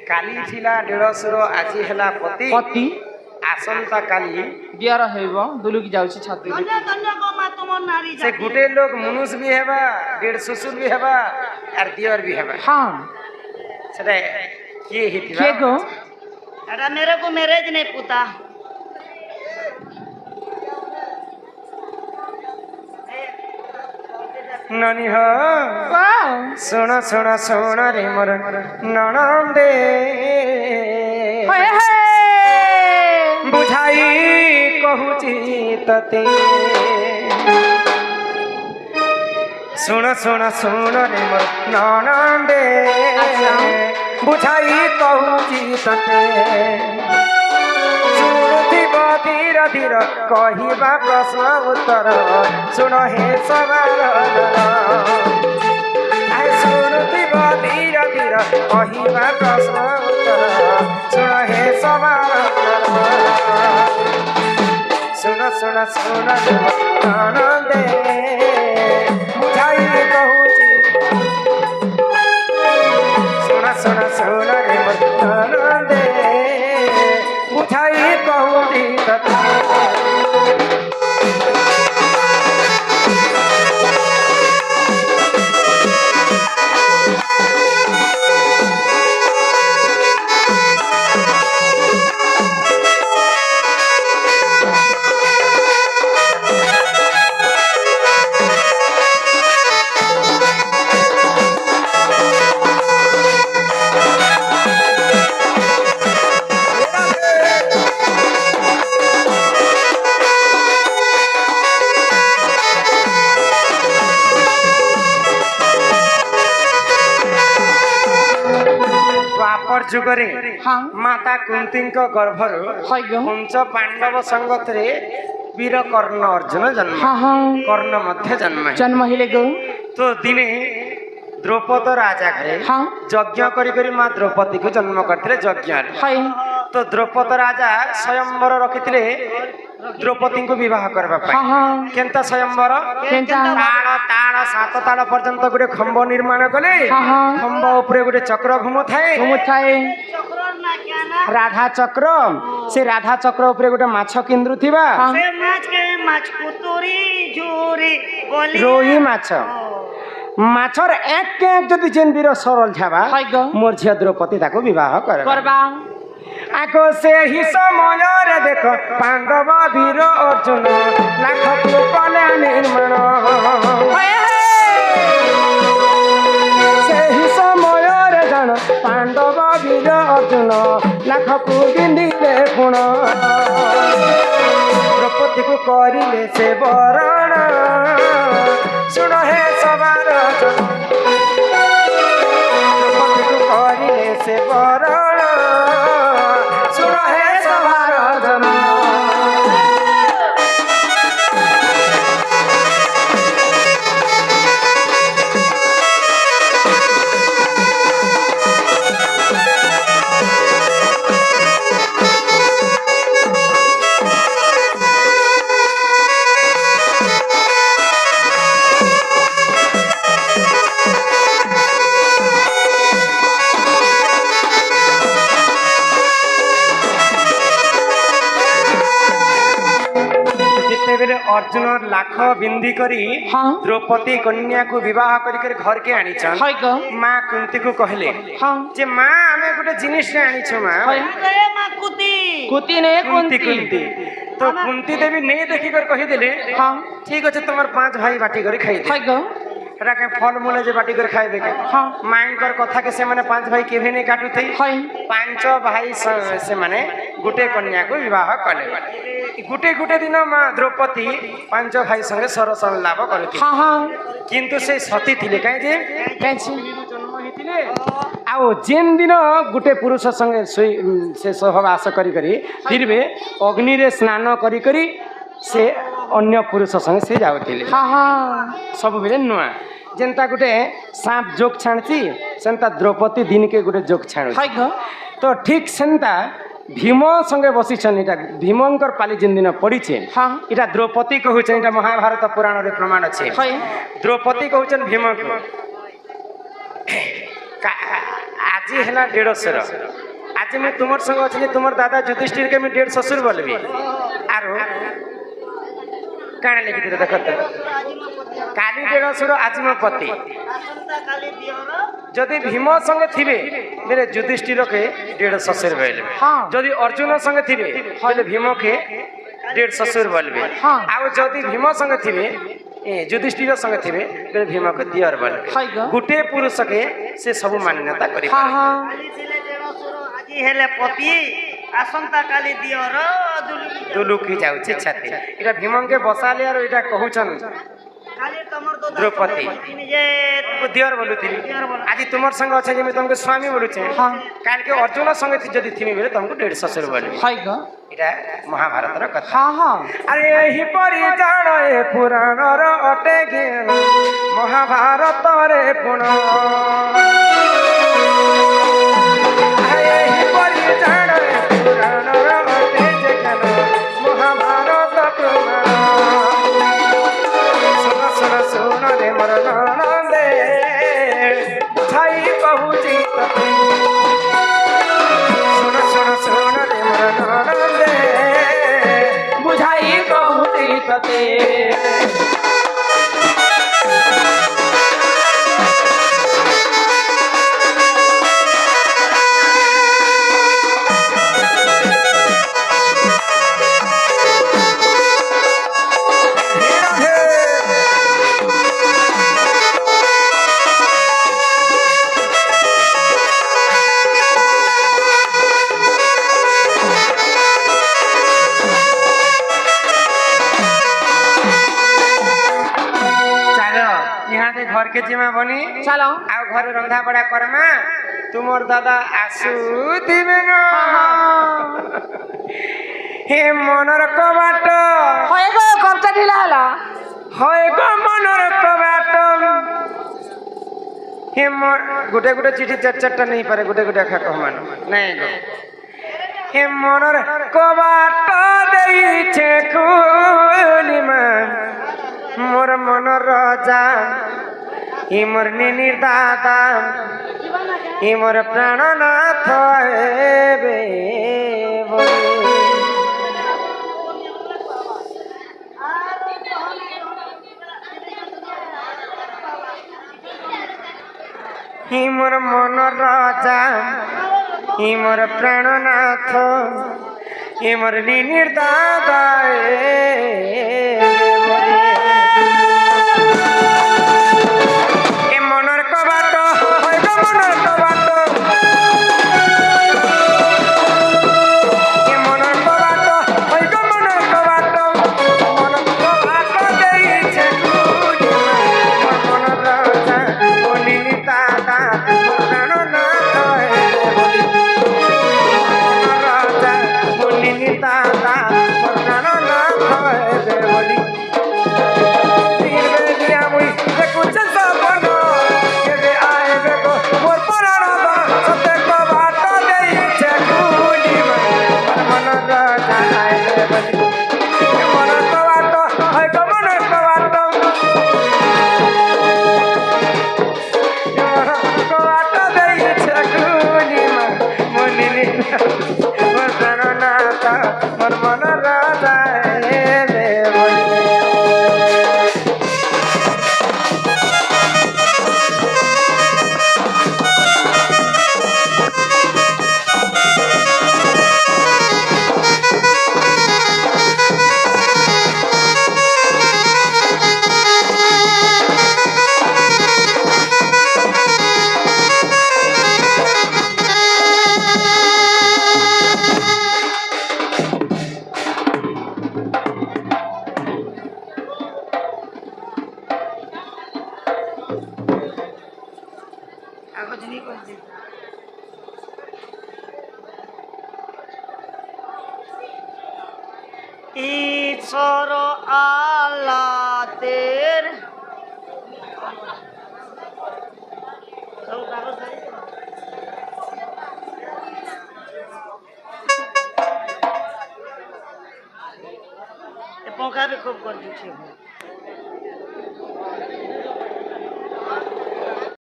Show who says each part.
Speaker 1: काली थिला डेढ़सुर आज है पति
Speaker 2: पति
Speaker 1: आसंता काली
Speaker 2: दियार हेब दुलुकी जाउछि छाती
Speaker 1: से गुटे लोग मनुष्य भी हेबा डेढ़ ससुर भी हेबा और दियर भी हेबा
Speaker 2: हां
Speaker 1: सेटा किए हितिबा
Speaker 2: के गो
Speaker 3: अरे मेरे को मैरिज नहीं पुता
Speaker 1: ननी हो
Speaker 2: वाह
Speaker 1: सुन सुन सुन रे मोर ननंदे
Speaker 2: हाय हाय
Speaker 1: बुझाई कहूची तते सुन सुन सुन रे मोर ननंदे बुझाई कहूची तते शुणुथिब धीर धीर कहिबा प्रश्न उत्तर सुन हे सवाल शुणुथिब धीर धीर कहिबा प्रश्न उत्तर सुन हे सवाल सुन सुन सुन आनंदे बुझाई कहूची सुन सुन सुन रे आनंदे बुझाई कहूची जुगरे
Speaker 2: हाँ
Speaker 1: माता कुंती गर्भर पंच पांडव संगतरे वीर कर्ण अर्जुन जन्म
Speaker 2: हाँ हाँ
Speaker 1: कर्ण मध्य
Speaker 2: जन्म हिले गो
Speaker 1: तो दिने द्रौपद राजा घरे
Speaker 2: हाँ
Speaker 1: यज्ञ करी माँ द्रौपदी को जन्म करते यज्ञ
Speaker 2: हाय
Speaker 1: तो द्रौपद राजा स्वयंवर रखिथिले द्रौपदी को विवाह करबा
Speaker 2: हाँ हाँ
Speaker 1: केनता स्वयंवर
Speaker 2: केनता
Speaker 1: ताड़ ताड़ सात ताड़ पर्यंत गोटे खंब निर्माण कले
Speaker 2: हाँ हाँ
Speaker 1: खंब ऊपर गोटे चक्र घुमु थाए राधा चक्र से राधा चक्र ऊपर गोटे माछ केन्द्रु थिबा
Speaker 3: से माछ के माछ पुतुरी जोरी गोली
Speaker 1: रोही माछ माछर एक एक जदि जेन वीर सरल छाबा
Speaker 2: हाय गो
Speaker 1: मोर झिया द्रौपदी ताको विवाह
Speaker 2: करबा
Speaker 1: आको से ही समय रे देख पांडव वीर अर्जुन लाख को कला निर्माण से ही समय रे जान पांडव वीर अर्जुन लाख को गिंदी रे गुण द्रौपदी को करिले से वरण सुन हे सवार द्रौपदी को करिले से वरण अर्जुन लाख बिंदी करी
Speaker 2: हाँ
Speaker 1: द्रौपदी कन्या को विवाह करी घर के आनी
Speaker 2: हाय गो
Speaker 1: माँ कुंती को कहले
Speaker 2: हाँ
Speaker 1: जे माँ आमे गोटे जिनिस रे आनी छ माँ
Speaker 3: माँ कुती
Speaker 2: कुती ने
Speaker 1: कुंती कुंती तो कुंती देवी नहीं देखी कर कहि देले
Speaker 2: हाँ
Speaker 1: ठीक अछि तुमर पांच भाई बाटी कर खाई दे
Speaker 2: हाय गो
Speaker 1: एटा के फल मूल जे बाटी कर खाइबे के
Speaker 2: हाँ
Speaker 1: मांकर कथा के से माने पांच भाई केभे नहीं काटु थई
Speaker 2: हाय
Speaker 1: पांच भाई से माने गुटे कन्या को विवाह कले गुटे गुटे दिन माँ द्रौपदी पांच भाई संगे सर संलाप करथि
Speaker 2: हाँ हाँ
Speaker 1: किंतु से सती थिले काहे जे
Speaker 2: कैसे
Speaker 1: जन्म हेतिले आउ जेन दिन गुटे पुरुष संगे से सहवास करी करी फिरबे अग्नि रे स्नान करी करी से अन्य पुरुष संगे से जाउथिले
Speaker 2: हाँ हाँ
Speaker 1: सब बेले नुआ जेनता गुटे सांप जोक छाणची सेनता द्रौपदी दिन के गुटे जोक छाणु
Speaker 2: हाय गो
Speaker 1: तो ठीक सेनता भीम संगे बसिछन इटा भीमंकर पाली जिन दिन पड़ीछे
Speaker 2: हाँ
Speaker 1: इटा द्रौपदी कहउछन इटा महाभारत पुराण रे प्रमाण अछि
Speaker 2: हाय
Speaker 1: द्रौपदी कहउछन भीम को আজি হেলা 150 আজি মুই তোমার সঙ্গে আছি যে তোমার দাদা যুধিষ্ঠিরকে আমি 1.5 শ্বশুর বলবি আর কাଣା লিখিଥିଲେ দেখ তো কালি 150 আজি মো পতি
Speaker 3: ଆସନ୍ତାକାଲି ଦିଅର
Speaker 1: যদি ভীম সঙ্গে থিবে বেলে যুধিষ্ঠিরকে 1.5 শ্বশুর বলবে
Speaker 2: হ্যাঁ।
Speaker 1: যদি অর্জুন সঙ্গে থিবে বেলে ভীমকে 1.5 শ্বশুর বলবে
Speaker 2: হ্যাঁ।
Speaker 1: আর যদি ভীম সঙ্গে থিবে যুধিষ্ঠির সঙ্গে থিবে বেলে ভীমকে দিয়র বলবে
Speaker 2: হয় গো।
Speaker 1: গোটে পুরুষকে সে সবু মান্যতা করি
Speaker 2: হ্যাঁ হ্যাঁ
Speaker 3: କାଲି ଥିଲେ ଦେଢ଼ଶୁର ଆଜି ହେଲେ ପତି ଆସନ୍ତାକାଲି ଦିଅର ଦୁଲୁକି
Speaker 1: দুলুকি যাଉଛି ছাতি এটা ভীমকে বসালে আর এটা কহুছন
Speaker 3: କାଲି ତମର ତ
Speaker 1: দ্রৌপদী
Speaker 3: ଯେ
Speaker 1: দিয়র বলুଥିଲି আজি তোমার সঙ্গে আছে যে আমি তোমাকে স্বামী বলুছে
Speaker 2: হ্যাঁ।
Speaker 1: কালকে অর্জুন সঙ্গে যদি থিমি বেলে তোমাকে 1.5 শ্বশুর বলবে
Speaker 2: হয় গো
Speaker 1: এটা মহাভারতর কথা
Speaker 2: হ্যাঁ হ্যাঁ
Speaker 1: আরে এহিপরি জাণ এ পুরাণর অটে জ্ঞান মহাভারতরে পুণ এহিপরি জাণ এ পুরাণর অটে যে জ্ঞান মহাভারত প্রমাণ শুন শুন শুন রে মর নন্দে ছাই কহুছি ততে শুন শুন শুন রে মর নন্দে বুঝাই কহুছি ততে ইহাতে ঘরকে জিমা বনি
Speaker 2: চলো
Speaker 1: আর ঘরে রন্ধা বড়া করমা তোমার দাদা আসু দিবে না হে মনর কবাট
Speaker 2: হয় গো কবটা ঢিলা হলো
Speaker 1: হয় গো মনর কবাট হে গোটে গোটে চিঠি 4-4টা নেই পারে গোটে গোটে একা কহমান নাই গো হে মনর কবাট দেইছে খুলিমা মোর মনর রাজা হি মোর নিনির দাদা হি মোর প্রাণনাথ হেবে হি মোর মনর রাজা হি মোর প্রাণনাথ হি মোর নিনির দাদা এ মনর কবাট হয় গো মনর কবাট এ মনর কবাট হয় গো মনর কবাট মনর কবাট দেইছে খুলি মোর মনর রাজা ও নিনি দাদা মোর প্রাণনাথ বলি মনর রাজা ও নিনি দাদা মোর প্রাণনাথ বলি
Speaker 3: ঈশ্বর আল্লাদের पंखा भी खूब कर दीजिए